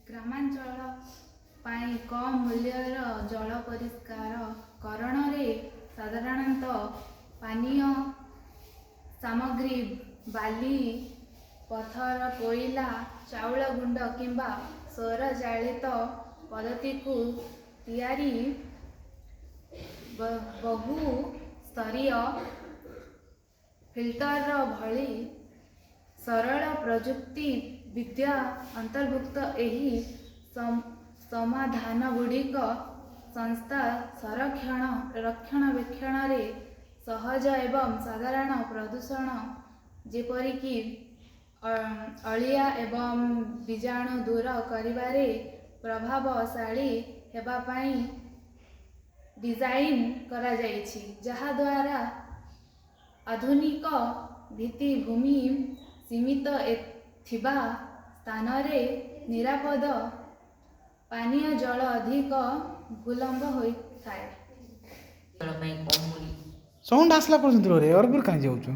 ଗ୍ରାମାଞ୍ଚଳ ପାଇଁ କମ୍ ମୂଲ୍ୟର ଜଳ ପରିଷ୍କାର କରଣରେ ସାଧାରଣତଃ ପାନୀୟ ସାମଗ୍ରୀ ବାଲି, ପଥର, କୋଇଲା, ଚାଉଳ ଗୁଣ୍ଡ କିମ୍ବା ସୌର ଚାଳିତ ପଦ୍ଧତିକୁ ତିଆରି ବହୁ ସ୍ତରୀୟ ଫିଲ୍ଟର ଭଳି ସରଳ ପ୍ରଯୁକ୍ତି ବିଦ୍ୟା ଅନ୍ତର୍ଭୁକ୍ତ। ଏହି ସମାଧାନଗୁଡ଼ିକ ସଂସ୍ଥା ରକ୍ଷଣାବେକ୍ଷଣରେ ସହଜ ଏବଂ ସାଧାରଣ ପ୍ରଦୂଷଣ ଯେପରିକି ଅଳିଆ ଏବଂ ବୀଜାଣୁ ଦୂର କରିବାରେ ପ୍ରଭାବଶାଳୀ ହେବା ପାଇଁ ଡିଜାଇନ୍ କରାଯାଇଛି, ଯାହାଦ୍ୱାରା ଆଧୁନିକ ଭିତ୍ତିଭୂମି ସୀମିତ ଥିବା ସ୍ଥାନରେ ନିରାପଦ ପାନୀୟ ଜଳ ଅଧିକ ସୁଲଭ ହୋଇଥାଏ। ସାଉଣ୍ଡ ଆସିଲା ପର୍ଯ୍ୟନ୍ତ ରେ ଅରବୁର କାହିଁ ଯାଉଛୁ?